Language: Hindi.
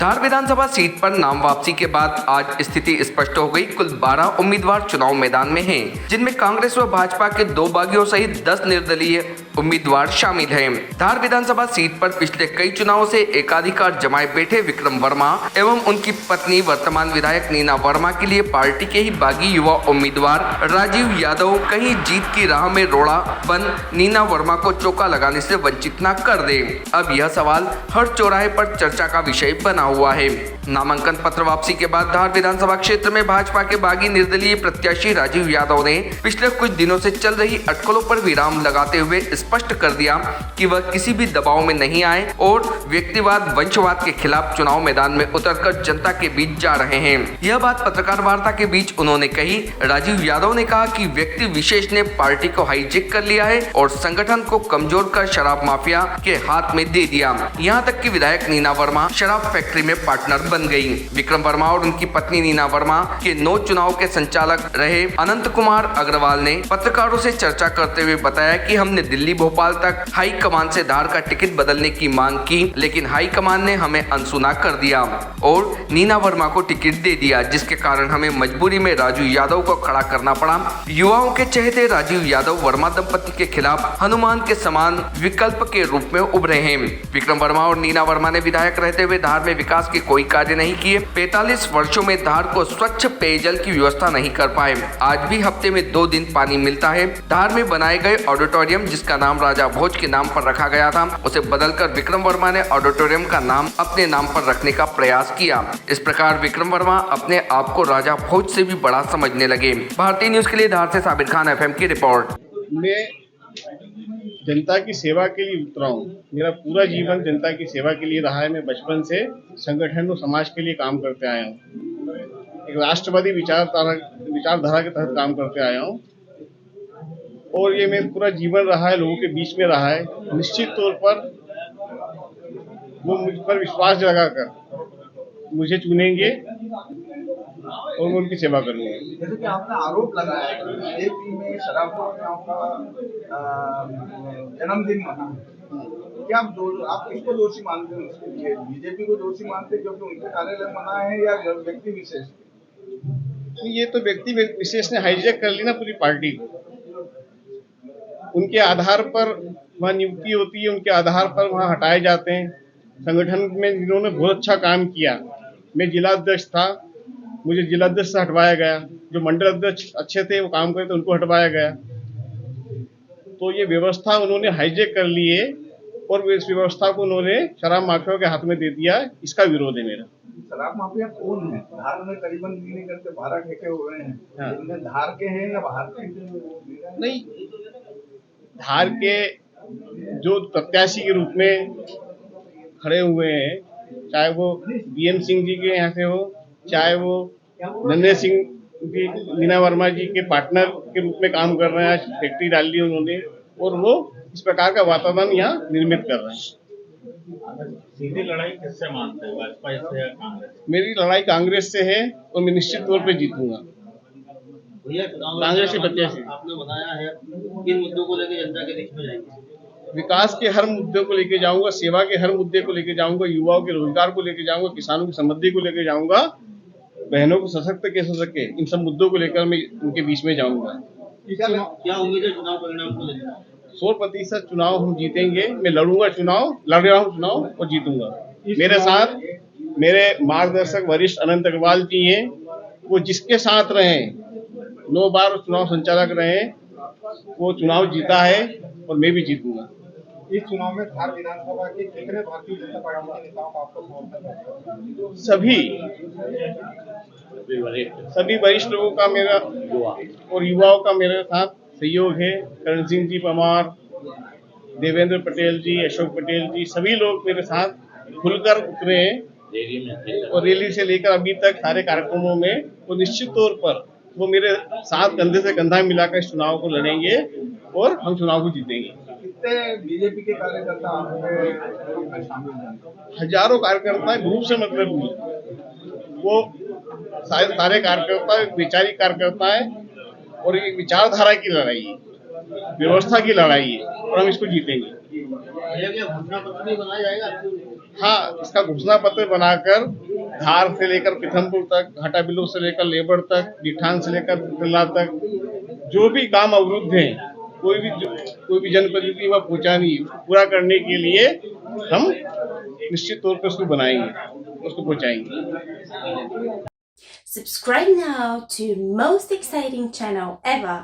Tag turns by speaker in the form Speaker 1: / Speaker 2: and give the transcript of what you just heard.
Speaker 1: धार विधानसभा सीट पर नाम वापसी के बाद आज स्थिति स्पष्ट हो गई। कुल 12 उम्मीदवार चुनाव मैदान में हैं, जिनमें कांग्रेस व भाजपा के 2 बागियों सहित 10 निर्दलीय उम्मीदवार शामिल हैं। धार विधानसभा सीट पर पिछले कई चुनावों से एकाधिकार जमाए बैठे विक्रम वर्मा एवं उनकी पत्नी वर्तमान विधायक नीना वर्मा के लिए पार्टी के ही बागी युवा उम्मीदवार राजीव यादव कहीं जीत की राह में रोड़ा बन नीना वर्मा को चौका लगाने से वंचित न कर दे। अब यह सवाल हर चौराहे पर चर्चा का विषय बना हुआ है। नामांकन पत्र वापसी के बाद धार विधानसभा क्षेत्र में भाजपा के बागी निर्दलीय प्रत्याशी राजीव यादव ने पिछले कुछ दिनों से चल रही अटकलों पर विराम लगाते हुए स्पष्ट कर दिया कि वह किसी भी दबाव में नहीं आए और व्यक्तिवाद वंशवाद के खिलाफ चुनाव मैदान में उतरकर जनता के बीच जा रहे हैं। यह बात पत्रकार वार्ता के बीच उन्होंने कही। राजीव यादव ने कहा कि व्यक्ति विशेष ने पार्टी को हाईजेक कर लिया है और संगठन को कमजोर कर शराब माफिया के हाथ में दे दिया। यहाँ तक कि विधायक नीना वर्मा शराब फैक्ट्री में पार्टनर बन गई। विक्रम वर्मा और उनकी पत्नी नीना वर्मा के 9 चुनाव के संचालक रहे अनंत कुमार अग्रवाल ने पत्रकारों से चर्चा करते हुए बताया कि हमने दिल्ली भोपाल तक हाई कमान से धार का टिकट बदलने की मांग की, लेकिन हाई कमान ने हमें अनसुना कर दिया और नीना वर्मा को टिकट दे दिया, जिसके कारण हमें मजबूरी में राजीव यादव को खड़ा करना पड़ा। युवाओं के चहेते राजीव यादव वर्मा दंपति के खिलाफ हनुमान के समान विकल्प के रूप में उभरे हैं। विक्रम वर्मा और नीना वर्मा ने विधायक रहते हुए धार में विकास के कोई कार्य नहीं किए। 45 वर्षों में धार को स्वच्छ पेयजल की व्यवस्था नहीं कर पाए। आज भी हफ्ते में 2 दिन पानी मिलता है। धार में बनाए गए ऑडिटोरियम, जिसका नाम राजा भोज के नाम पर रखा गया था, उसे बदलकर विक्रम वर्मा ने ऑडिटोरियम का नाम अपने नाम पर रखने का प्रयास किया। इस प्रकार विक्रम वर्मा अपने आप को राजा भोज से भी बड़ा समझने लगे। भारतीय न्यूज के लिए धार से साबिर खान एफएम की रिपोर्ट।
Speaker 2: मैं जनता की सेवा के लिए उतरा हूँ। मेरा पूरा जीवन जनता की सेवा के लिए रहा है। मैं बचपन से संगठन और समाज के लिए काम करते आया हूँ। एक राष्ट्रवादी विचारधारा के तहत काम करते आया हूँ और ये मेरा पूरा जीवन रहा है, लोगों के बीच में रहा है। निश्चित तौर पर वो मुझ पर विश्वास जगाकर मुझे चुनेंगे और मैं उनकी सेवा करूंगा।
Speaker 3: जैसे कि आपने आरोप लगाया है कि बीजेपी में शराबखोरों का जन्मदिन मना, क्या आप किसको दोषी मानते हैं उसके लिए? बीजेपी को दोषी मानते हैं क्योंकि उनके कार्यालय मना है, या व्यक्ति विशेष?
Speaker 2: ये तो व्यक्ति विशेष ने हाईजैक कर ली ना पूरी पार्टी को। उनके आधार पर वहाँ नियुक्ति होती है, उनके आधार पर वहाँ हटाए जाते हैं। संगठन में जिन्होंने बहुत अच्छा काम किया, मैं जिला अध्यक्ष था, मुझे जिला अध्यक्ष से हटवाया गया। जो मंडल अध्यक्ष अच्छे थे, वो काम करते, उनको हटवाया गया। तो ये व्यवस्था उन्होंने हाईजैक कर ली है और इस व्यवस्था को उन्होंने शराब माफिया के हाथ में दे दिया। इसका विरोध है मेरा।
Speaker 3: शराब माफिया कौन है? धार में करीबन मिलने करके 12 ठेके हुए हैं। हाँ। इनमें धार के हैं या बाहर के?
Speaker 2: नहीं, धार के जो प्रत्याशी के रूप में खड़े हुए हैं, चाहे वो बीएम सिंह जी के यहाँ से हो, चाहे वो नन्हे सिंह की नीना वर्मा जी के पार्टनर के रूप में काम कर रहे हैं। फैक्ट्री डाल ली उन्होंने और वो इस प्रकार का वातावरण यहाँ निर्मित कर रहे हैं।
Speaker 4: सीधी लड़ाई किससे मानते हैं, भाजपा से या कांग्रेस?
Speaker 2: मेरी लड़ाई कांग्रेस से है और मैं निश्चित तौर पे जीतूंगा। कांग्रेस के प्रत्याशी।
Speaker 4: आपने बताया है किन मुद्दों को लेकर जनता के बीच में जाएंगे?
Speaker 2: विकास के हर मुद्दे को लेके जाऊंगा, सेवा के हर मुद्दे को लेके जाऊंगा, युवाओं के रोजगार को लेके जाऊंगा, किसानों की समृद्धि को लेके जाऊंगा, बहनों को सशक्त कैसे सके, इन सब मुद्दों को लेकर मैं उनके बीच में जाऊंगा।
Speaker 4: क्या उम्मीद है चुनाव परिणाम को लेकर?
Speaker 2: 100% चुनाव हम जीतेंगे। मैं लड़ूंगा चुनाव, लड़ रहा हूँ चुनाव और जीतूंगा। मेरे साथ मेरे मार्गदर्शक वरिष्ठ अनंत अग्रवाल जी हैं। वो जिसके साथ रहे, 9 बार चुनाव संचालक रहे, वो चुनाव जीता है और मैं भी जीतूंगा।
Speaker 3: इस चुनाव में धार विधानसभा के कितने भारतीय जनता पार्टी के नेताओं का आपको समर्थन है?
Speaker 2: सभी वरिष्ठ लोगों का मेरा और युवाओं का मेरे साथ सहयोग है। करण सिंह जी परमार, देवेंद्र पटेल जी, अशोक पटेल जी, सभी लोग मेरे साथ खुलकर उतरे हैं और रैली से लेकर अभी तक सारे कार्यक्रमों में वो निश्चित तौर पर वो मेरे साथ कंधे से कंधा मिलाकर इस चुनाव को लड़ेंगे और हम चुनाव को जीतेंगे।
Speaker 3: कितने बीजेपी के कार्यकर्ता आपके शामिल हैं?
Speaker 2: हजारों कार्यकर्ता, ग्रुप से मतलब नहीं, वो सारे कार्यकर्ता वैचारिक कार्यकर्ता है और ये विचारधारा की लड़ाई है, व्यवस्था की लड़ाई है और हम इसको जीतेंगे।
Speaker 4: घोषणा पत्र भी बनाया जाएगा?
Speaker 2: हाँ, इसका घोषणा पत्र बनाकर धार से लेकर पीथमपुर तक, घाटा बिल्लो से लेकर लेबर तक, बिठान से लेकर बिरला तक, जो भी काम अवरुद्ध हैं, कोई भी जनप्रतिनिधि वह पहुंचा नहीं, उसको पूरा करने के लिए हम निश्चित तौर पर उसको बनाएंगे, उसको पहुंचाएंगे।
Speaker 5: Subscribe now to most exciting channel ever.